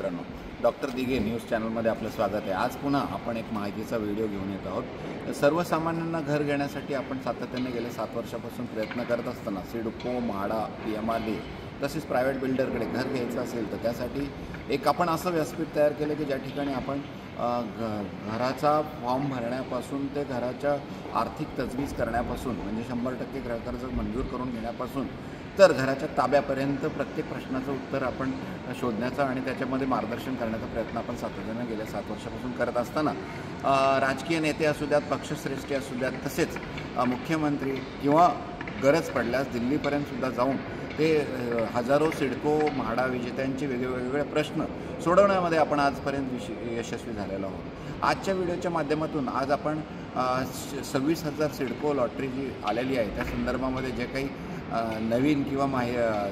मित्रांनो, doctor Dighe news चॅनलमध्ये आपलं स्वागत आहे। आज पुन्हा आपण एक माहितीचा व्हिडिओ घेऊन येत आहोत। सर्वसामान्यांना घर घेण्यासाठी आपण सातत्याने गेले 7 वर्षापासून प्रयत्न करत असताना सिडको, म्हाडा, PMRD तसेच प्रायव्हेट बिल्डरकडे घर घ्यायचं असेल तर त्यासाठी एक आपण असं व्यासपीठ तयार केलं की ज्या ठिकाणी आपण घराचा फॉर्म भरण्यापासून ते घराच्या आर्थिक तजवीज करण्यापासून म्हणजे 100% गृहकर्ज मंजूर करून घेण्यापासून तर घराच्या ताब्यापर्यंत प्रत्येक प्रश्नाचं उत्तर आपण शोधण्याचा आणि त्याच्यामध्ये मार्गदर्शन करण्याचा प्रयत्न आपण सातत्याने गेल्या 7 वर्षापासून करत असताना राजकीय नेते असू द्यात, पक्षश्रेष्ठी असू द्यात, तसेच मुख्यमंत्री किंवा गरज पडल्यास दिल्लीपर्यंतसुद्धा जाऊन ते हजारो सिडको, म्हाडा विजेत्यांचे वेगवेगळे प्रश्न सोडवण्यामध्ये आपण आजपर्यंत यशस्वी झालेलो आहोत। आजच्या व्हिडिओच्या माध्यमातून आज आपण 26,000 सिडको लॉटरी जी आलेली आहे त्या संदर्भामध्ये जे काही नवीन किंवा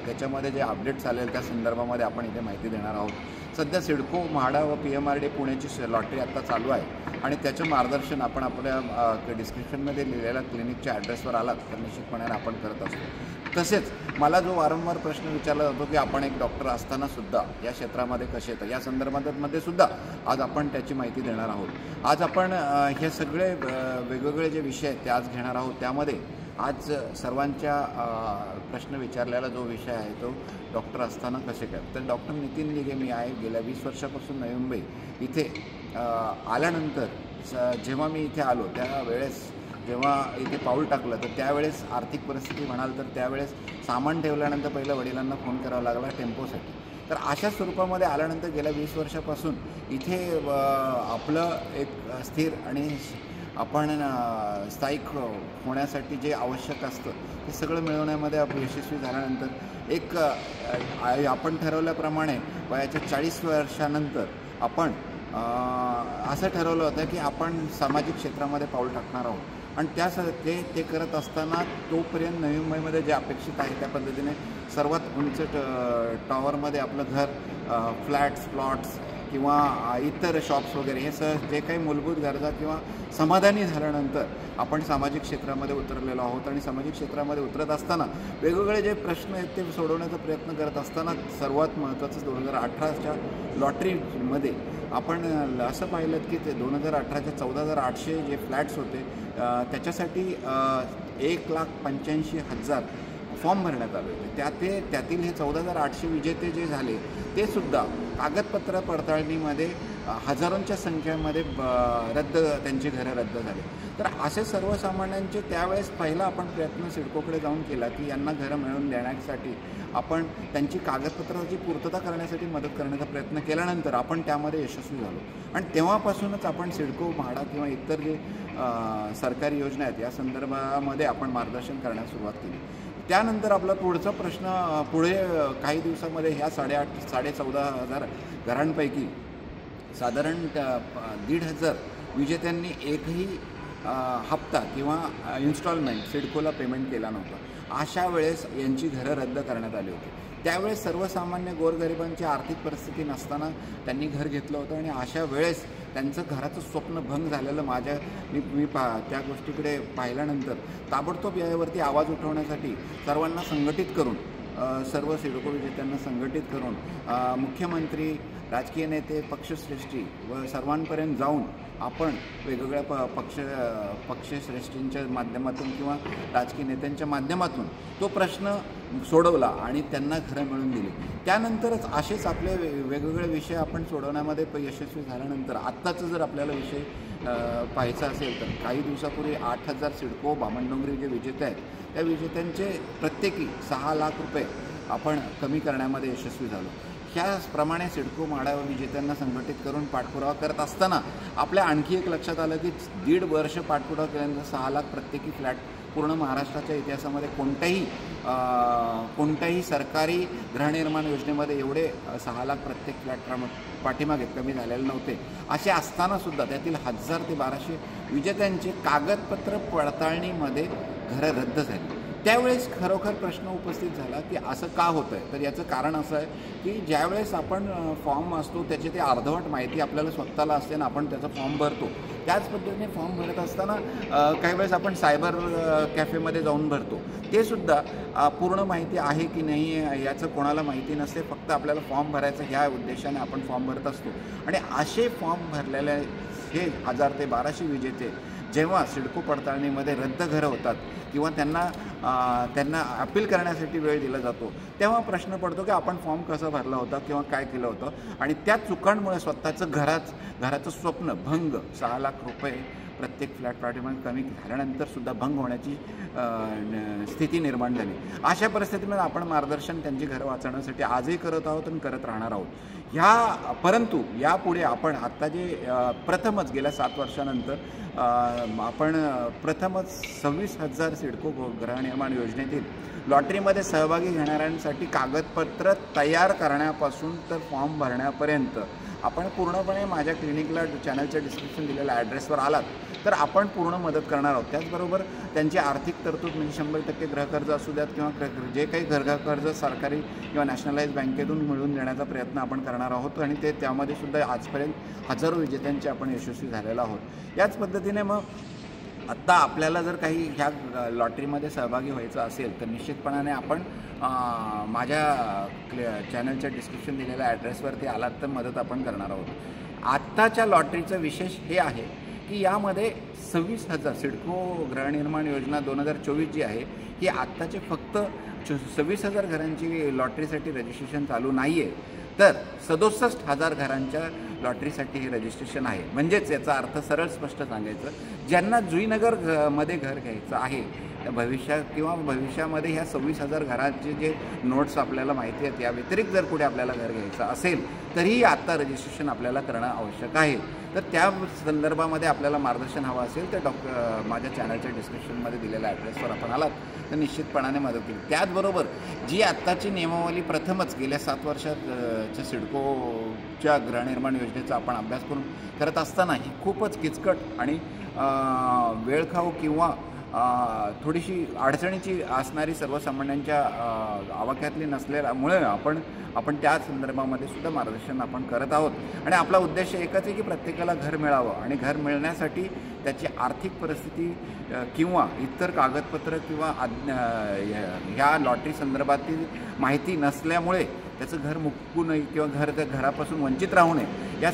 त्याच्यामध्ये जे अपडेट्स आलेले त्या संदर्भामध्ये आपण इथे माहिती देणार आहोत। सध्या सिडको, म्हाडा व PMRD पुण्याची लॉटरी आत्ता चालू आहे आणि त्याचं मार्गदर्शन आपण आपल्या डिस्क्रिप्शनमध्ये लिहिलेल्या क्लिनिकच्या ॲड्रेसवर आलात तर निश्चितपणे आपण करत असतो। तसेच मला जो वारंवार प्रश्न विचारला जातो की आपण एक डॉक्टर असतानासुद्धा या क्षेत्रामध्ये कसे येतं, या संदर्भामध्ये सुद्धा आज आपण त्याची माहिती देणार आहोत। आज आपण हे सगळे वेगवेगळे जे विषय आहेत ते आज घेणार आहोत। त्यामध्ये आज सर्वांच्या प्रश्न विचारलेला जो विषय आहे तो डॉक्टर असताना कसे काय। तर डॉक्टर नितीन दिघे मी आहे। गेल्या 20 वर्षापासून नवी मुंबई इथे आल्यानंतर जेव्हा मी इथे आलो त्यावेळेस जेव्हा इथे पाऊल टाकलं तर त्यावेळेस आर्थिक परिस्थिती म्हणाल तर त्यावेळेस सामान ठेवल्यानंतर पहिलं वडिलांना फोन करावा लागला टेम्पोसाठी। तर अशा स्वरूपामध्ये आल्यानंतर गेल्या 20 वर्षापासून इथे आपलं एक स्थिर आणि आपण स्थायिक होण्यासाठी जे आवश्यक असतं ते सगळं मिळवण्यामध्ये आपण यशस्वी झाल्यानंतर एक आपण ठरवल्याप्रमाणे वयाच्या 40 वर्षानंतर आपण असं ठरवलं होतं की आपण सामाजिक क्षेत्रामध्ये पाऊल टाकणार आहोत आणि ते करत असताना तोपर्यंत नवी मुंबईमध्ये जे अपेक्षित आहे त्या पद्धतीने सर्वात उंच टॉवरमध्ये आपलं घर, फ्लॅट्स, प्लॉट्स किंवा इतर शॉप्स वगैरे हे जे काही मूलभूत गरजा किंवा समाधानी झाल्यानंतर आपण सामाजिक क्षेत्रामध्ये उतरलेलो आहोत। आणि सामाजिक क्षेत्रामध्ये उतरत असताना वेगवेगळे जे प्रश्न आहेत ते सोडवण्याचा प्रयत्न करत असताना सर्वात महत्त्वाचं 2018च्या लॉटरीमध्ये आपण असं पाहिलं की ते 2018च्या 14,800 जे फ्लॅट्स होते त्याच्यासाठी 1,85,000 फॉर्म भरण्यात आले होते। त्यातील हे 14,800 विजेते जे झाले ते सुद्धा कागदपत्र पडताळणीमध्ये हजारोंच्या संख्येमध्ये त्यांची घरं रद्द झाली। तर असे सर्वसामान्यांचे त्यावेळेस पहिला आपण प्रयत्न सिडकोकडे जाऊन केला की यांना घरं मिळवून देण्यासाठी आपण त्यांची कागदपत्राची पूर्तता करण्यासाठी मदत करण्याचा प्रयत्न केल्यानंतर आपण त्यामध्ये यशस्वी झालो आणि तेव्हापासूनच आपण सिडको, म्हाडा किंवा इतर जे सरकारी योजना आहेत या संदर्भामध्ये आपण मार्गदर्शन करण्यास सुरुवात केली। त्यानंतर आपला पुढचा प्रश्न पुढे काही दिवसामध्ये ह्या 14,500 घरांपैकी साधारण 1,500 विजेत्यांनी एकही हप्ता किंवा इन्स्टॉलमेंट सिडकोला पेमेंट केला नव्हता। अशा वेळेस यांची घरं रद्द करण्यात आली होती। त्यावेळेस सर्वसामान्य गोरगरिबांची आर्थिक परिस्थिती नसताना त्यांनी घर घेतलं होतं आणि अशा वेळेस त्यांचं घराचं स्वप्न भंग झालेलं मी त्या गोष्टीकडे पाहिल्यानंतर ताबडतोब यावरती आवाज उठवण्यासाठी सर्वांना संघटित करून सर्व सिडको विजेत्यांना संघटित करून मुख्यमंत्री, राजकीय नेते, पक्षश्रेष्ठी व सर्वांपर्यंत जाऊन आपण वेगवेगळ्या पक्षश्रेष्ठींच्या माध्यमातून किंवा राजकीय नेत्यांच्या माध्यमातून तो प्रश्न सोडवला आणि त्यांना घरं मिळवून दिली। त्यानंतरच असेच आपले वेगवेगळे विषय आपण सोडवण्यामध्ये यशस्वी झाल्यानंतर आत्ताचं जर आपल्याला विषय पाहायचा असेल तर काही दिवसापूर्वी 8,000 सिडको, बामणडोंगरी जे विजेते आहेत त्या विजेत्यांचे प्रत्येकी 6 लाख रुपये आपण कमी करण्यामध्ये यशस्वी झालो। ह्याचप्रमाणे सिडको, म्हाडा व विजेत्यांना संघटित करून पाठपुरावा करत असताना आपल्या आणखी एक लक्षात आलं की 1.5 वर्ष पाठपुरावा केल्यानंतर 6 लाख प्रत्येकी फ्लॅट पूर्ण महाराष्ट्राच्या इतिहासामध्ये कोणत्याही सरकारी गृहनिर्माण योजनेमध्ये एवढे 6 लाख प्रत्येक फ्लॅट पाठीमागे कमी झालेले नव्हते। असे असतानासुद्धा त्यातील 1,000 ते 1,200 विजेत्यांचे कागदपत्र पडताळणीमध्ये घरं रद्द झाली। त्यावेळेस खरोखर प्रश्न उपस्थित झाला की असं का होतं आहे. तर याचं कारण असं आहे की ज्यावेळेस आपण फॉर्म असतो त्याची ते अर्धवट माहिती आपल्याला स्वतःला असते आणि आपण त्याचा फॉर्म भरतो. त्याच पद्धतीने फॉर्म भरत असताना काही वेळेस आपण सायबर कॅफेमध्ये जाऊन भरतो. ते सुद्धा पूर्ण माहिती आहे की नाही आहे याचं कोणाला माहिती नसते. फक्त आपल्याला फॉर्म भरायचं ह्या उद्देशाने आपण फॉर्म भरत असतो. आणि असे फॉर्म भरलेले हे 1000 ते 1200 विजेते जेव्हा सिडको पडताळणीमध्ये रद्द घरं होतात किंवा त्यांना अपील करण्यासाठी वेळ दिला जातो, तेव्हा प्रश्न पडतो की आपण फॉर्म कसा भरला होता किंवा काय केलं होतं. आणि त्या चुकांमुळे स्वतःचं घराचं स्वप्न भंग, 6 लाख रुपये प्रत्येक फ्लॅट प्लॉटमध्ये कमी झाल्यानंतरसुद्धा भंग होण्याची स्थिती निर्माण झाली. अशा परिस्थितीमध्ये आपण मार्गदर्शन त्यांची घरं वाचवण्यासाठी आजही करत आहोत आणि करत राहणार आहोत. परंतु यापुढे आपण आत्ता जे प्रथमच गेल्या 7 वर्षानंतर आपण प्रथमच 26,000 सिडको गृहनिर्माण योजनेतील लॉटरीमध्ये सहभागी घेणाऱ्यांसाठी कागदपत्र तयार करण्यापासून तर फॉर्म भरण्यापर्यंत आपण पूर्णपणे माझ्या क्लिनिकला चॅनलच्या डिस्क्रिप्शन दिलेल्या ॲड्रेसवर आलात तर आपण पूर्ण मदत करणार आहोत. त्याचबरोबर त्यांची आर्थिक तरतूद म्हणजे 100% गृहकर्ज असू द्यात किंवा जे काही गृहकर्ज सरकारी किंवा नॅशनलाइज बँकेतून मिळवून देण्याचा प्रयत्न आपण करणार आहोत. आणि त्यामध्ये सुद्धा आजपर्यंत हजारो विजेत्यांचे आपण यशस्वी झालेलो आहोत. याच पद्धतीने मग आत्ता आपल्याला जर काही ह्या लॉटरीमध्ये सहभागी व्हायचं असेल तर निश्चितपणाने आपण माझ्या चॅनलच्या डिस्क्रिप्शन दिलेल्या ॲड्रेसवरती आलात तर मदत आपण करणार आहोत. आत्ताच्या लॉटरीचं विशेष हे आहे की यामध्ये 26,000 सिडको गृहनिर्माण योजना 2024 जी आहे ही आत्ताचे फक्त 26,000 घरांची लॉटरीसाठी रजिस्ट्रेशन चालू नाही आहे, तर 67,000 घरांच्या लॉटरीसाठी हे रजिस्ट्रेशन आहे. म्हणजेच याचा अर्थ सरळ स्पष्ट सांगायचं, ज्यांना जुईनगर मध्ये घर घ्यायचं आहे भविष्यामध्ये ह्या 26,000 घरांचे जे नोट्स आपल्याला माहिती आहेत या व्यतिरिक्त जर कुठे आपल्याला घर घ्यायचं असेल तरीही आत्ता रजिस्ट्रेशन आपल्याला करणं आवश्यक आहे. तर त्या संदर्भामध्ये आपल्याला मार्गदर्शन हवं असेल तर माझ्या चॅनलच्या डिस्क्रिप्शनमध्ये दिलेल्या ॲड्रेसवर आपण आलात तर निश्चितपणाने मदत केली. त्याचबरोबर जी आत्ताची नियमावली प्रथमच गेल्या 7 वर्षाच्या सिडकोच्या गृहनिर्माण योजनेचा आपण अभ्यास करून करत असताना ही खूपच किचकट आणि वेळखाऊ किंवा थोडीशी अडचणीची असणारी सर्वसामान्यांच्या आवाक्यातली नसलेल्यामुळे आपण त्या संदर्भामध्ये सुद्धा मार्गदर्शन आपण करत आहोत. आणि आपला उद्देश एकच आहे की प्रत्येकाला घर मिळावं आणि घर मिळण्यासाठी त्याची आर्थिक परिस्थिती किंवा इतर कागदपत्र किंवा ह्या लॉटरी संदर्भातील माहिती नसल्यामुळे त्याचं घर मुकू नये किंवा घरापासून वंचित राहू नये या